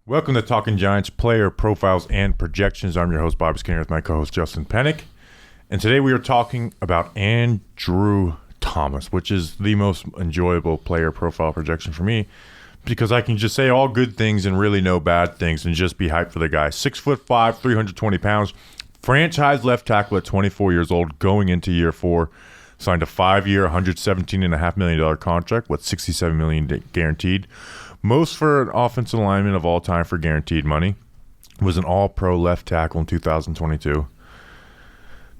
Welcome to Talking Giants Player Profiles and Projections. I'm your host, Bob Skinner, with my co-host, Justin Pennick. And today we are talking about Andrew Thomas, which is the most enjoyable player profile projection for me because I can just say all good things and really no bad things and just be hyped for the guy. 6'5", 320 pounds, franchise left tackle at 24 years old, going into year 4. Signed a 5-year, $117.5 million contract with $67 million guaranteed. Most for an offensive lineman of all time for guaranteed money. Was an all-pro left tackle in 2022.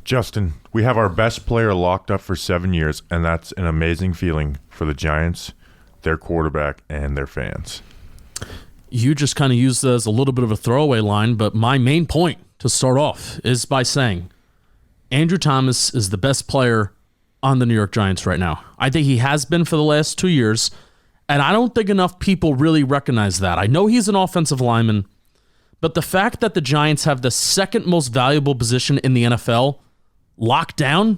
Justin, we have our best player locked up for 7 years, and that's an amazing feeling for the Giants, their quarterback, and their fans. You just kind of used it as a little bit of a throwaway line, but my main point to start off is by saying Andrew Thomas is the best player on the New York Giants right now. I think he has been for the last 2 years, and I don't think enough people really recognize that. I know he's an offensive lineman, but the fact that the Giants have the second most valuable position in the NFL locked down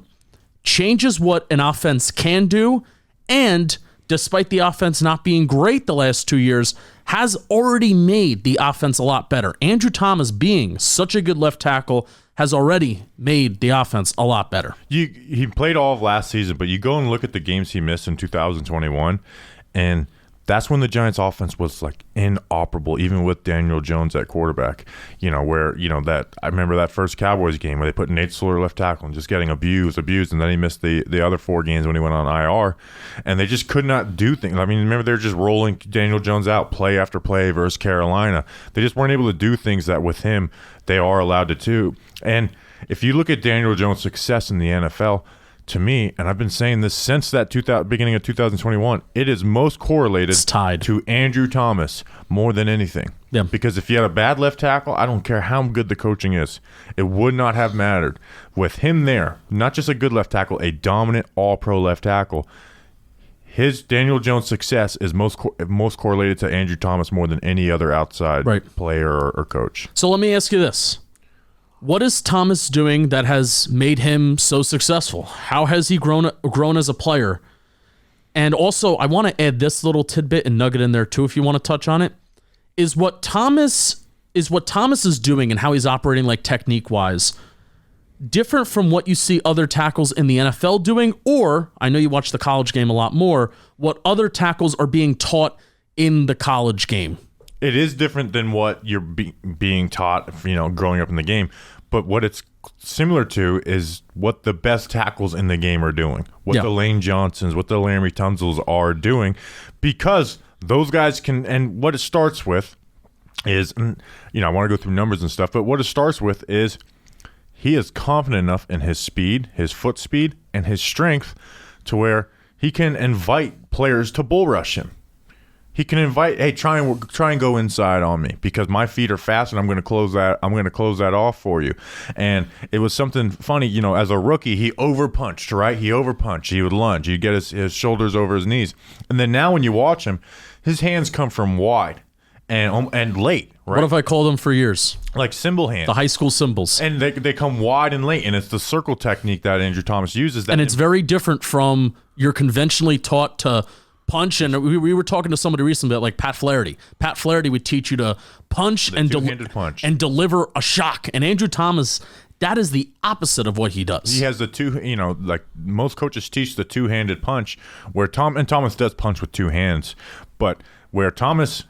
changes what an offense can do, and despite the offense not being great the last 2 years, has already made the offense a lot better. Andrew Thomas being such a good left tackle has already made the offense a lot better. He played all of last season, but you go and look at the games he missed in 2021, and that's when the Giants offense was like inoperable, even with Daniel Jones at quarterback. That I remember that first Cowboys game where they put Nate Solder left tackle and just getting abused, and then he missed the other 4 games when he went on IR, and they just could not do things. I mean, remember they were just rolling Daniel Jones out play after play versus Carolina. They just weren't able to do things that with him they are allowed to do. And if you look at Daniel Jones' success in the NFL, to me, and I've been saying this since that beginning of 2021, it is most correlated to Andrew Thomas more than anything. Yeah. Because if you had a bad left tackle, I don't care how good the coaching is, it would not have mattered. With him there, not just a good left tackle, a dominant all-pro left tackle, his Daniel Jones' success is most correlated to Andrew Thomas more than any other outside player or coach. So let me ask you this. What is Thomas doing that has made him so successful? How has he grown as a player? And also, I want to add this little tidbit and nugget in there too, if you want to touch on it. Is what Thomas is doing and how he's operating, like technique-wise, different from what you see other tackles in the NFL doing? Or, I know you watch the college game a lot more, what other tackles are being taught in the college game? It is different than what you're being taught, growing up in the game. But what it's similar to is what the best tackles in the game are doing, what the Lane Johnsons, what the Larry Tunzels are doing, because those guys can. And what it starts with is, I want to go through numbers and stuff, but what it starts with is he is confident enough in his speed, his foot speed, and his strength to where he can invite players to bull rush him. He can invite, hey, try and go inside on me because my feet are fast and I'm going to close that off for you. And it was something funny, as a rookie, he overpunched, right? He would lunge, he'd get his shoulders over his knees. And then now when you watch him, his hands come from wide and late, right? What if I called them for years? Like cymbal hands. The high school cymbals. And they come wide and late, and it's the circle technique that Andrew Thomas uses. And it's very different from your conventionally taught to punch, and we were talking to somebody recently about like Pat Flaherty. Pat Flaherty would teach you to punch and deliver a shock. And Andrew Thomas, that is the opposite of what he does. He has the two, like most coaches teach the two-handed punch, where Thomas does punch with 2 hands, but where Thomas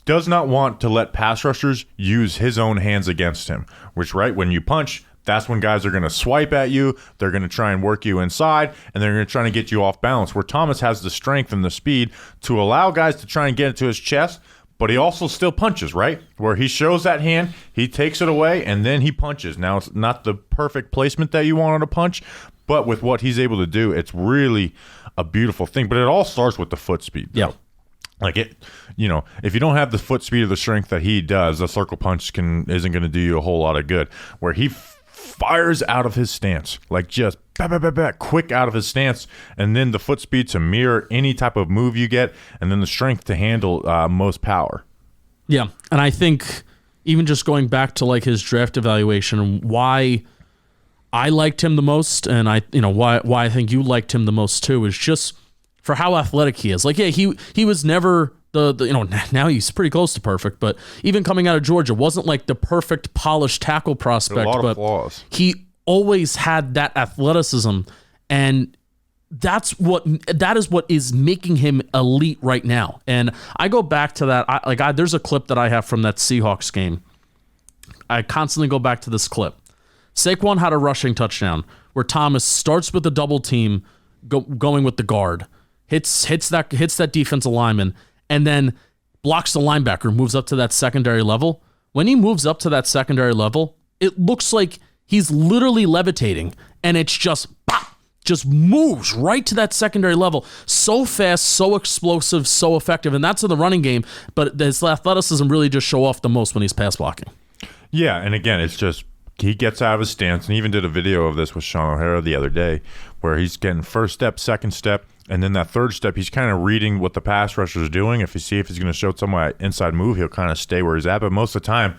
does not want to let pass rushers use his own hands against him, which when you punch, that's when guys are going to swipe at you. They're going to try and work you inside, and they're going to try to get you off balance. Where Thomas has the strength and the speed to allow guys to try and get into his chest, but he also still punches, right? Where he shows that hand, he takes it away, and then he punches. Now, it's not the perfect placement that you want on a punch, but with what he's able to do, it's really a beautiful thing. But it all starts with the foot speed, though. Yeah. If you don't have the foot speed or the strength that he does, the circle punch isn't going to do you a whole lot of good. Where he fires out of his stance, just quick out of his stance, and then the foot speed to mirror any type of move you get, and then the strength to handle most power. Yeah, and I think even just going back to his draft evaluation and why I liked him the most, and why I think you liked him the most too, is just for how athletic he is. He was never now he's pretty close to perfect, but even coming out of Georgia, wasn't like the perfect polished tackle prospect. A lot but of flaws. He always had that athleticism, and that is what is making him elite right now. And I go back to that. There's a clip that I have from that Seahawks game. I constantly go back to this clip. Saquon had a rushing touchdown where Thomas starts with the double team, going with the guard, hits that defensive lineman, and then blocks the linebacker, moves up to that secondary level. When he moves up to that secondary level, it looks like he's literally levitating, and it's just moves right to that secondary level. So fast, so explosive, so effective, and that's in the running game, but his athleticism really just show off the most when he's pass blocking. Yeah, and again, it's just he gets out of his stance, and he even did a video of this with Sean O'Hara the other day where he's getting first step, second step, and then that third step, he's kind of reading what the pass rusher is doing. If he's going to show someone an inside move, he'll kind of stay where he's at. But most of the time,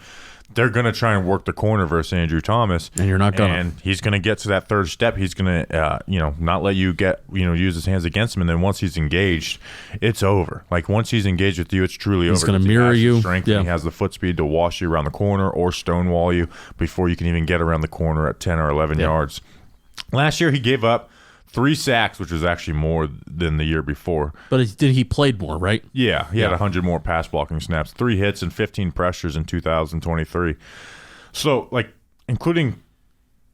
they're going to try and work the corner versus Andrew Thomas. And you're not going to. And he's going to get to that third step. He's going to, not let you use his hands against him. And then once he's engaged, it's over. Like once he's engaged with you, it's truly over. He's going to mirror you. Strength, yeah. He has the foot speed to wash you around the corner or stonewall you before you can even get around the corner at 10 or 11 yards. Last year, he gave up 3 sacks, which was actually more than the year before. But he played more, right? Yeah, he had 100 more pass blocking snaps, 3 hits and 15 pressures in 2023. So, including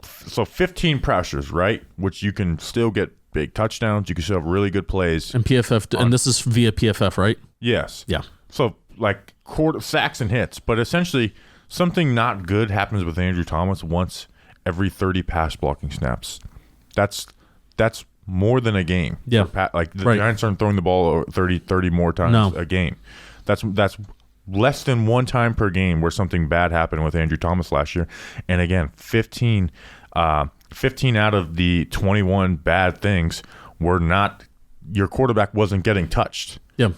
15 pressures, right? Which you can still get big touchdowns. You can still have really good plays. And PFF, and this is via PFF, right? Yes. Yeah. So, quarter sacks and hits, but essentially something not good happens with Andrew Thomas once every 30 pass blocking snaps. That's more than a game. Yeah. The Giants aren't throwing the ball 30 more times a game. That's less than one time per game where something bad happened with Andrew Thomas last year. And again, 15 out of the 21 bad things were not – your quarterback wasn't getting touched. Yeah.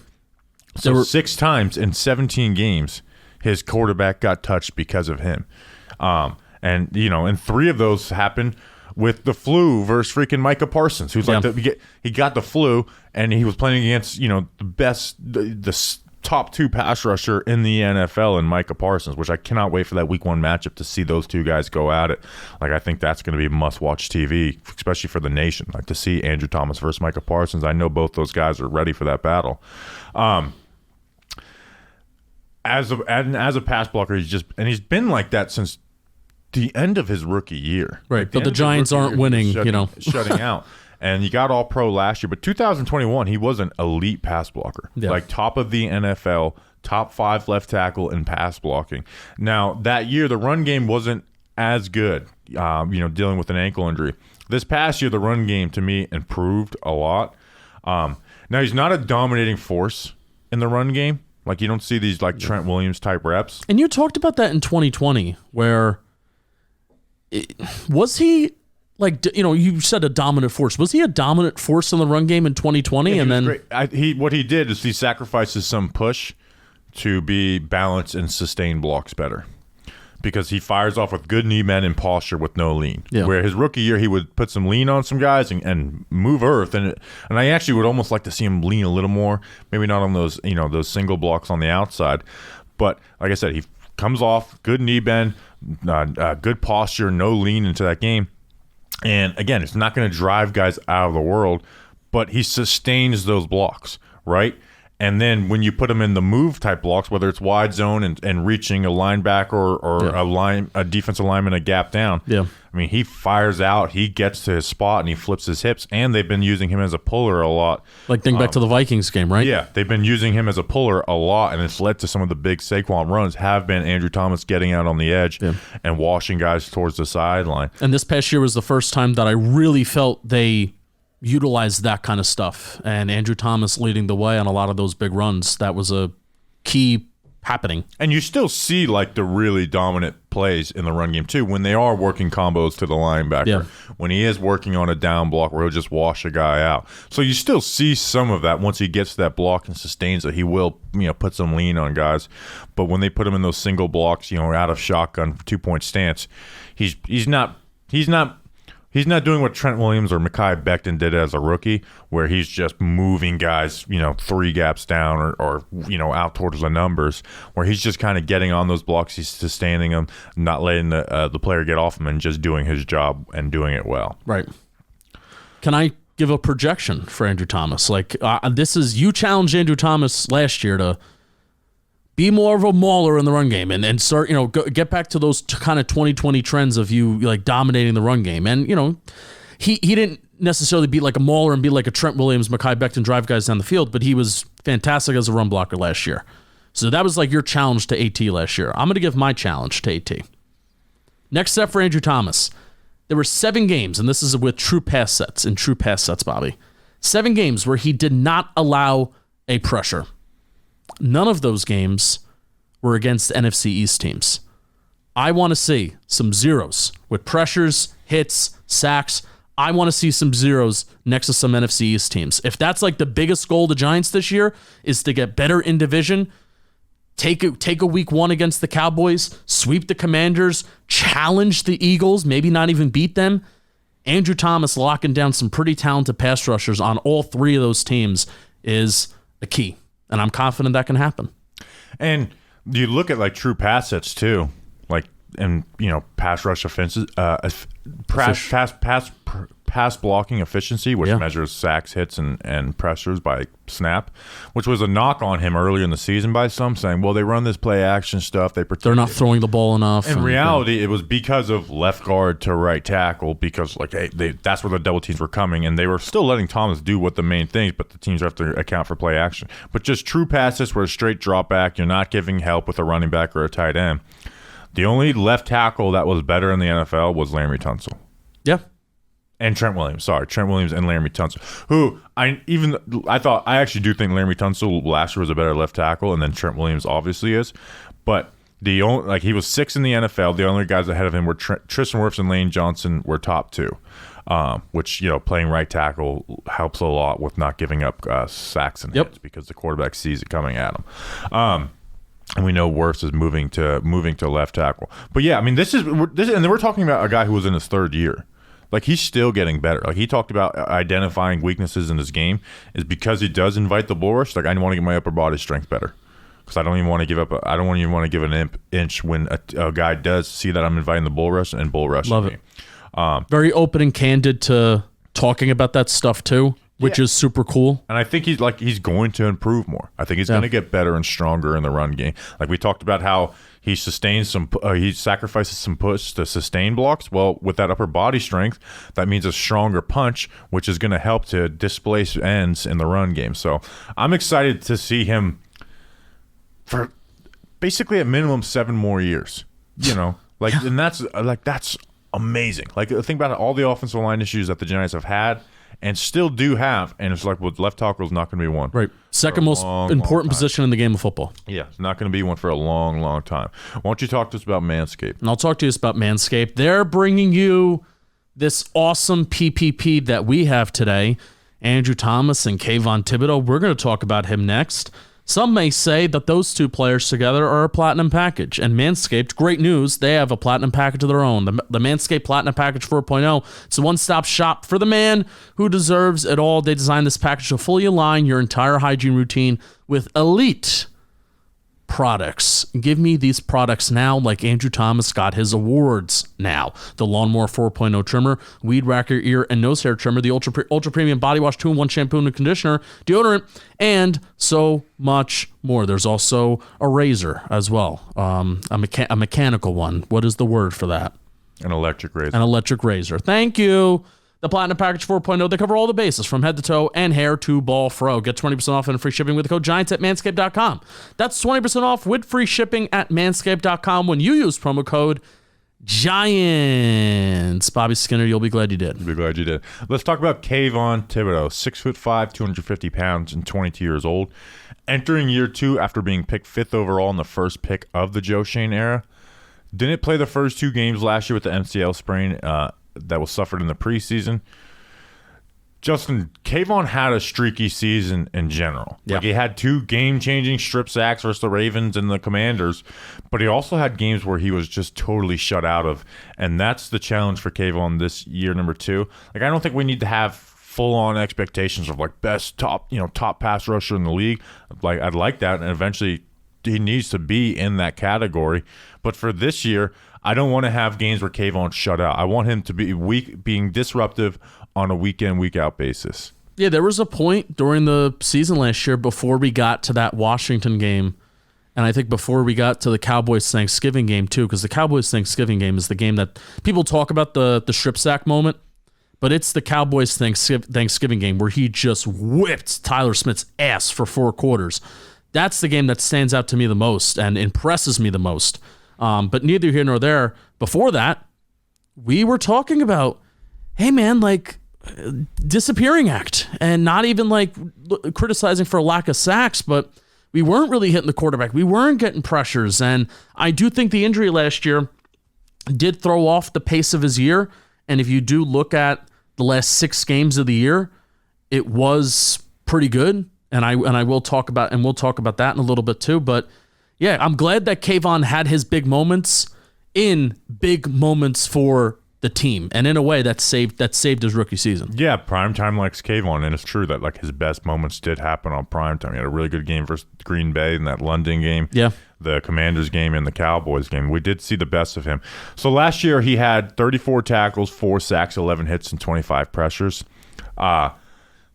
So 6 times in 17 games, his quarterback got touched because of him. And 3 of those happened – with the flu versus freaking Micah Parsons, who's he got the flu and he was playing against the top 2 pass rusher in the NFL in Micah Parsons, which I cannot wait for that week 1 matchup to see those 2 guys go at it. I think that's going to be must-watch TV, especially for the nation. To see Andrew Thomas versus Micah Parsons. I know both those guys are ready for that battle. As a pass blocker, he's been like that since the end of his rookie year. Right, but the Giants aren't winning, shutting out. And he got all pro last year, but 2021 he was an elite pass blocker. Yeah. Top of the NFL, top 5 left tackle in pass blocking. Now, that year the run game wasn't as good, dealing with an ankle injury. This past year the run game to me improved a lot. Now he's not a dominating force in the run game. You don't see these Trent Williams type reps. And you talked about that in 2020 where was he you said a dominant force? Was he a dominant force in the run game in 2020? Yeah, and then what he did is he sacrifices some push to be balanced and sustain blocks better, because he fires off with good knee bend and posture with no lean. Yeah. Where his rookie year he would put some lean on some guys and move earth, and I actually would almost like to see him lean a little more, maybe not on those those single blocks on the outside, but like I said, he comes off good knee bend. Good posture, no lean into that game. And again, it's not going to drive guys out of the world, but he sustains those blocks, right? And then when you put him in the move type blocks, whether it's wide zone and reaching a linebacker or a defensive lineman a gap down, he fires out, he gets to his spot, and he flips his hips. And they've been using him as a puller a lot. Think back to the Vikings game, right? Yeah, they've been using him as a puller a lot, and it's led to some of the big Saquon runs have been Andrew Thomas getting out on the edge and washing guys towards the sideline. And this past year was the first time that I really felt they utilize that kind of stuff, and Andrew Thomas leading the way on a lot of those big runs. That was a key happening. And you still see the really dominant plays in the run game too when they are working combos to the linebacker, when he is working on a down block where he'll just wash a guy out. So you still see some of that once he gets to that block and sustains it. He will put some lean on guys, but when they put him in those single blocks, out of shotgun 2-point stance, he's not He's not doing what Trent Williams or Mekhi Becton did as a rookie, where he's just moving guys, 3 gaps down or out towards the numbers, where he's just kind of getting on those blocks, he's sustaining them, not letting the player get off him, and just doing his job and doing it well. Right. Can I give a projection for Andrew Thomas? Like, you challenged Andrew Thomas last year to be more of a mauler in the run game and start, get back to those kind of 2020 trends of you like dominating the run game. And, he didn't necessarily be like a mauler and be like a Trent Williams, Mekhi Becton, drive guys down the field, but he was fantastic as a run blocker last year. So that was like your challenge to AT last year. I'm going to give my challenge to AT. Next step for Andrew Thomas. There were 7 games, and this is with true pass sets, Bobby. 7 games where he did not allow a pressure. None of those games were against NFC East teams. I want to see some zeros with pressures, hits, sacks. I want to see some zeros next to some NFC East teams. If that's like the biggest goal of the Giants this year is to get better in division, take a week 1 against the Cowboys, sweep the Commanders, challenge the Eagles, maybe not even beat them. Andrew Thomas locking down some pretty talented pass rushers on all 3 of those teams is a key. And I'm confident that can happen. And you look at like true pass sets too, like pass rush offenses, pass blocking efficiency, which measures sacks, hits, and pressures by snap, which was a knock on him earlier in the season by some, saying, well, they run this play action stuff, they're not throwing the ball enough. In reality, it was because of left guard to right tackle, because that's where the double teams were coming, and they were still letting Thomas do what the main things, but the teams have to account for play action. But just true passes where a straight drop back, you're not giving help with a running back or a tight end. The only left tackle that was better in the NFL was Laremy Tunsil. Yeah. And Trent Williams. Trent Williams and Laremy Tunsil. Who I actually do think Laremy Tunsil last year was a better left tackle, and then Trent Williams obviously is. But he was 6th in the NFL. The only guys ahead of him were Tristan Wirfs and Lane Johnson were top 2. Which, playing right tackle helps a lot with not giving up sacks and hits, because the quarterback sees it coming at him. And we know Wirfs is moving to left tackle. But yeah, I mean, this and then we're talking about a guy who was in his 3rd year. Like, he's still getting better. Like, he talked about identifying weaknesses in his game is because he does invite the bull rush. Like, I want to get my upper body strength better, because I don't even want to give up. I don't even want to give an inch when a guy does see that I'm inviting the bull rush and bull rushing me. Love it. Very open and candid to talking about that stuff too, which is super cool. And I think he's going to improve more. I think he's going to get better and stronger in the run game. Like, we talked about how he sacrifices some push to sustain blocks. Well, with that upper body strength, that means a stronger punch, which is going to help to displace ends in the run game. So I'm excited to see him for basically at minimum 7 more years. And that's amazing. Like, think about it, all the offensive line issues that the Giants have had and still do have, and it's like, well, left tackle is not going to be one. Right. Second most important position in the game of football. Yeah, it's not going to be one for a long, long time. Why don't you talk to us about Manscaped? And I'll talk to you about Manscaped. They're bringing you this awesome PPP that we have today. Andrew Thomas and Kayvon Thibodeaux. We're going to talk about him next. Some may say that those 2 players together are a platinum package. And Manscaped, great news, they have a platinum package of their own. The Manscaped Platinum Package 4.0. It's a one-stop shop for the man who deserves it all. They designed this package to fully align your entire hygiene routine with elite products. Give me these products now, like Andrew Thomas got his awards now. The Lawnmower 4.0 trimmer, Weed Whacker ear and nose hair trimmer, the Ultra Premium Body Wash 2-in-1 shampoo and conditioner, deodorant, and so much more. There's also a razor as well, a mechanical one. What is the word for that? An electric razor. An electric razor. Thank you. The Platinum Package 4.0, they cover all the bases from head to toe and hair to ball fro. Get 20% off and free shipping with the code GIANTS at manscaped.com. That's 20% off with free shipping at manscaped.com when you use promo code GIANTS. Bobby Skinner, you'll be glad you did. You'll be glad you did. Let's talk about Kayvon Thibodeaux, 6'5", 250 pounds, and 22 years old. Entering year 2 after being picked 5th overall in the first pick of the Joe Schoen era. Didn't play the first 2 games last year with the MCL sprain that was suffered in the preseason. Justin, Kayvon had a streaky season in general. Yeah. Like he had 2 game-changing strip sacks versus the Ravens and the Commanders, but he also had games where he was just totally shut out of, and that's the challenge for Kayvon this year, number 2. Like I don't think we need to have full-on expectations of like best top pass rusher in the league. Like I'd like that, and eventually he needs to be in that category. But for this year, I don't want to have games where Kayvon's shut out. I want him to be being disruptive on a week-in, week-out basis. Yeah, there was a point during the season last year before we got to that Washington game, and I think before we got to the Cowboys Thanksgiving game too, because the Cowboys Thanksgiving game is the game that people talk about the strip sack moment, but it's the Cowboys Thanksgiving game where he just whipped Tyler Smith's ass for 4 quarters. That's the game that stands out to me the most and impresses me the most. But neither here nor there. Before that, we were talking about, hey man, like disappearing act, and not even like criticizing for a lack of sacks, but we weren't really hitting the quarterback. We weren't getting pressures. And I do think the injury last year did throw off the pace of his year. And if you do look at the last 6 games of the year, it was pretty good. And I will talk about, and we'll talk about that in a little bit too. But yeah, I'm glad that Kayvon had his big moments for the team, and in a way that saved his rookie season. Yeah, primetime likes Kayvon, and it's true that like his best moments did happen on primetime. He had a really good game versus Green Bay in that London game, the Commanders game, and the Cowboys game. We did see the best of him. So last year he had 34 tackles, 4 sacks, 11 hits, and 25 pressures.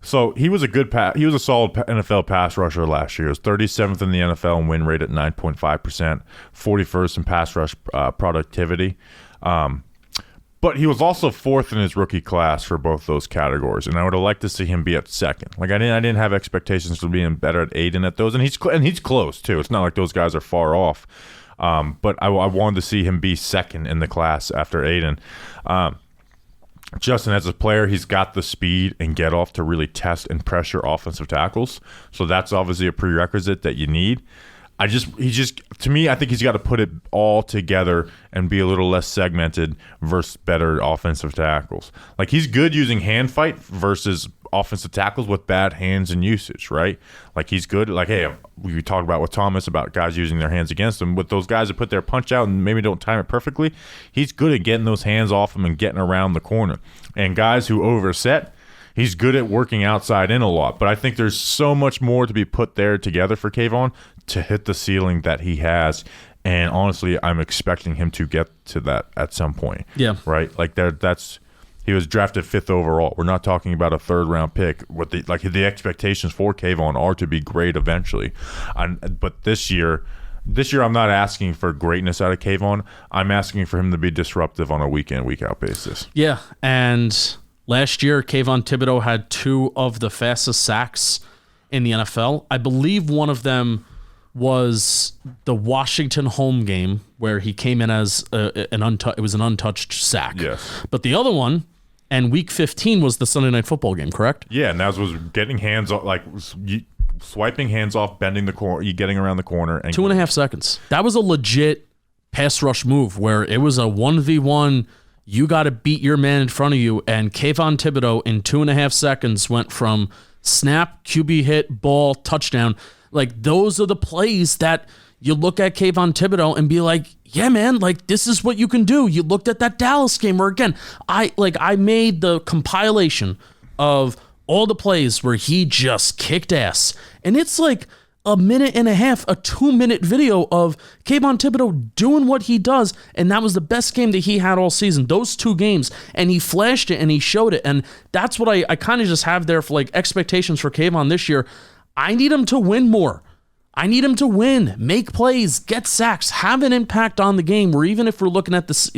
So he was he was a solid NFL pass rusher last year. He was 37th in the NFL in win rate at 9.5%, 41st in pass rush productivity. But he was also 4th in his rookie class for both those categories, and I would have liked to see him be at 2nd. Like I didn't have expectations of being better at Aiden at those, and he's close too. It's not like those guys are far off. But I wanted to see him be 2nd in the class after Aiden. Justin, as a player, he's got the speed and get off to really test and pressure offensive tackles. So that's obviously a prerequisite that you need. To me, I think he's got to put it all together and be a little less segmented versus better offensive tackles. Like he's good using hand fight versus offensive tackles with bad hands and usage, right? Like he's good. Like, hey, we talked about with Thomas about guys using their hands against him. With those guys that put their punch out and maybe don't time it perfectly, he's good at getting those hands off him and getting around the corner. And guys who overset, he's good at working outside in a lot. But I think there's so much more to be put there together for Kayvon to hit the ceiling that he has. And honestly, I'm expecting him to get to that at some point. Yeah. Right? Like he was drafted 5th overall. We're not talking about a 3rd-round pick. The expectations for Kayvon are to be great eventually. But this year I'm not asking for greatness out of Kayvon. I'm asking for him to be disruptive on a week-in, week-out basis. Yeah, and last year Kayvon Thibodeaux had 2 of the fastest sacks in the NFL. I believe one of them was the Washington home game where he came in as it was an untouched sack. Yes. But the other one, and week 15 was the Sunday Night Football game, correct? Yeah, and that was getting hands off, swiping hands off, bending the corner, getting around the corner. And 2.5 seconds. That was a legit pass rush move where it was a 1v1. You got to beat your man in front of you, and Kayvon Thibodeaux in 2.5 seconds went from snap, QB hit, ball, touchdown. Like those are the plays that you look at Kayvon Thibodeaux and be like, yeah, man, like this is what you can do. You looked at that Dallas game where again, I made the compilation of all the plays where he just kicked ass. And it's like a minute and a half, a 2-minute video of Kayvon Thibodeaux doing what he does. And that was the best game that he had all season, those 2 games. And he flashed it and he showed it. And that's what I kind of just have there for like expectations for Kayvon this year. I need him to win more. I need him to win, make plays, get sacks, have an impact on the game. Where even if we're looking at his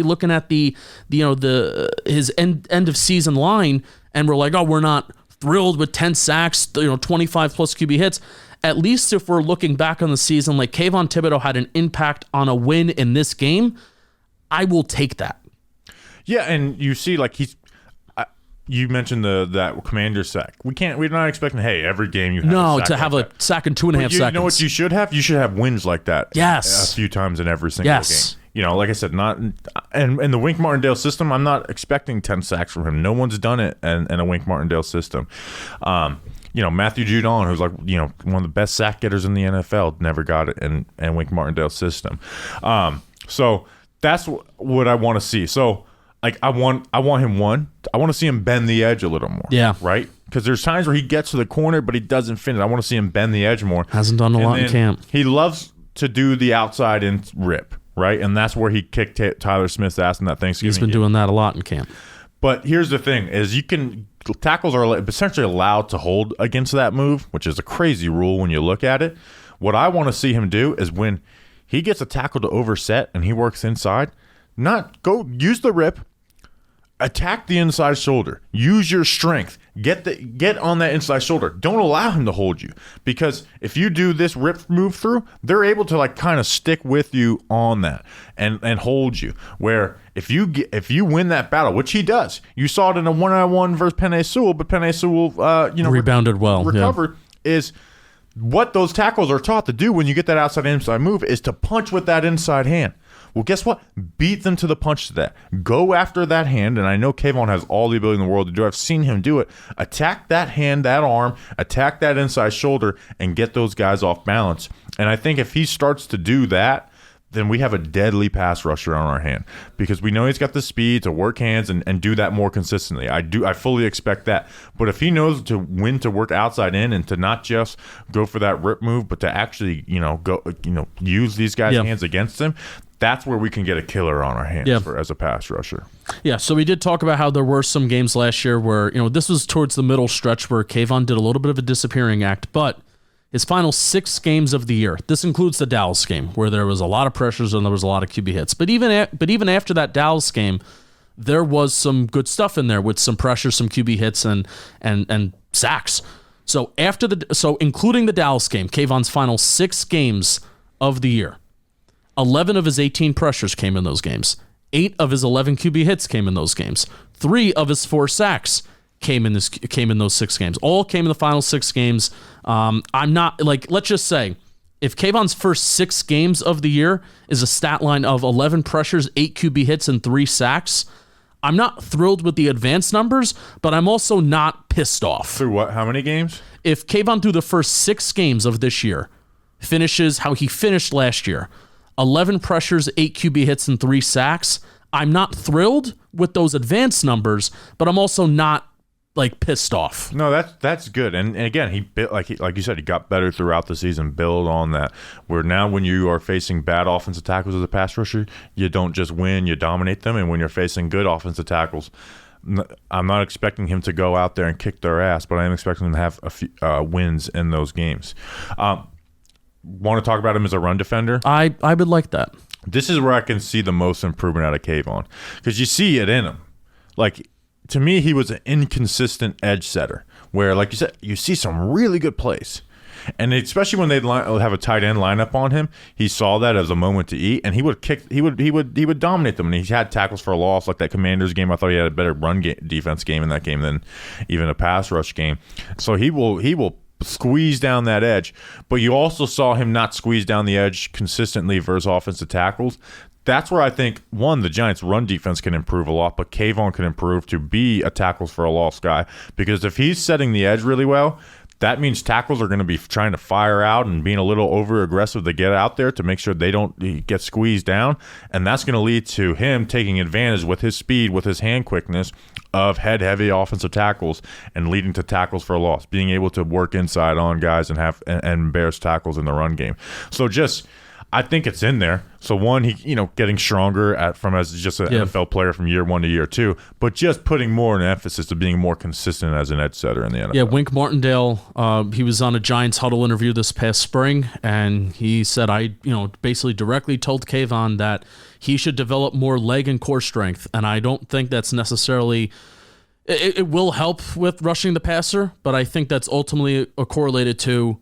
end of season line, and we're like, oh, we're not thrilled with 10 sacks, 25 plus QB hits. At least if we're looking back on the season, like Kayvon Thibodeaux had an impact on a win in this game, I will take that. Yeah, and you see, like you mentioned that commander sack. We're not expecting, hey, every game you have a sack have a sack in 2.5 seconds. You know what you should have? You should have wins like that. Yes. A few times in every single game. like I said, not and the Wink Martindale system, I'm not expecting 10 sacks from him. No one's done it in a Wink Martindale system. Matthew Judon, who's like, one of the best sack getters in the NFL, never got it in Wink Martindale's system. So that's what I want to see. So like I want him I want to see him bend the edge a little more. Yeah. Right? Because there's times where he gets to the corner, but he doesn't finish. I want to see him bend the edge more. Hasn't done a lot in camp. He loves to do the outside in rip, right? And that's where he kicked Tyler Smith's ass in that Thanksgiving He's been doing that a lot in camp. But here's the thing, is tackles are essentially allowed to hold against that move, which is a crazy rule when you look at it. What I want to see him do is when he gets a tackle to overset and he works inside, not go use the rip, attack the inside shoulder, use your strength, get on that inside shoulder. Don't allow him to hold you, because if you do this rip move through, they're able to like kind of stick with you on that and hold you. Where if you win that battle, which he does, you saw it in a 1-on-1 versus Penei Sewell, but Penei Sewell rebounded well, recovered. Is what those tackles are taught to do when you get that outside inside move is to punch with that inside hand. Well, guess what? Beat them to the punch to that. Go after that hand, and I know Kayvon has all the ability in the world to do it. I've seen him do it. Attack that hand, that arm, attack that inside shoulder, and get those guys off balance. And I think if he starts to do that, then we have a deadly pass rusher on our hand, because we know he's got the speed to work hands and do that more consistently. I fully expect that. But if he knows when to work outside in and to not just go for that rip move, but to actually use these guys' hands against him, that's where we can get a killer on our hands as a pass rusher. Yeah, so we did talk about how there were some games last year where, this was towards the middle stretch where Kayvon did a little bit of a disappearing act, but his final 6 games of the year, this includes the Dallas game, where there was a lot of pressures and there was a lot of QB hits. But even after that Dallas game, there was some good stuff in there with some pressure, some QB hits, and sacks. So including the Dallas game, Kayvon's final 6 games of the year, 11 of his 18 pressures came in those games. 8 of his 11 QB hits came in those games. 3 of his 4 sacks came in those 6 games. All came in the final 6 games. I'm not let's just say, if Kayvon's first 6 games of the year is a stat line of 11 pressures, 8 QB hits, and 3 sacks, I'm not thrilled with the advanced numbers, but I'm also not pissed off. Through what? How many games? If Kayvon through the first 6 games of this year finishes how he finished last year, 11 pressures, 8 QB hits, and 3 sacks, I'm not thrilled with those advanced numbers, but I'm also not pissed off. No, that's good. And again, he built, like you said, he got better throughout the season. Build on that. Where now, when you are facing bad offensive tackles as a pass rusher, you don't just win, you dominate them. And when you're facing good offensive tackles, I'm not expecting him to go out there and kick their ass, but I am expecting him to have a few wins in those games. Want to talk about him as a run defender? I would like that. This is where I can see the most improvement out of Kayvon, because you see it in him. To me, he was an inconsistent edge setter where, like you said, you see some really good plays. And especially when they'd have a tight end lineup on him, he saw that as a moment to eat, and he would dominate them. And he had tackles for a loss, like that Commanders game. I thought he had a better defense game in that game than even a pass rush game. So he will squeeze down that edge. But you also saw him not squeeze down the edge consistently versus offensive tackles. That's where I think, one, the Giants' run defense can improve a lot, but Kayvon can improve to be a tackles for a loss guy. Because if he's setting the edge really well, that means tackles are going to be trying to fire out and being a little over-aggressive to get out there to make sure they don't get squeezed down. And that's going to lead to him taking advantage with his speed, with his hand quickness of head-heavy offensive tackles and leading to tackles for a loss, being able to work inside on guys and have and embarrass tackles in the run game. So I think it's in there. So one, he getting stronger as just an NFL player from year 1 to year 2, but just putting more an emphasis to being more consistent as an edge setter in the NFL. Yeah, Wink Martindale, he was on a Giants huddle interview this past spring, and he said, basically directly told Kayvon that he should develop more leg and core strength, and I don't think that's necessarily. It will help with rushing the passer, but I think that's ultimately correlated to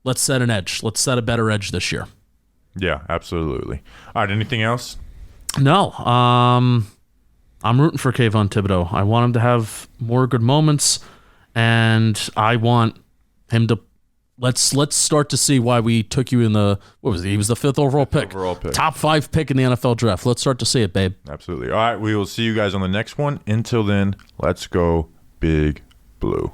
let's set an edge. Let's set a better edge this year. Yeah, absolutely. All right, anything else? No. I'm rooting for Kayvon Thibodeaux. I want him to have more good moments, and I want him to Let's start to see why we took you in the what was it? He was the 5th overall pick. Top 5 pick in the NFL draft. Let's start to see it, babe. Absolutely. All right, we will see you guys on the next one. Until then, let's go Big Blue.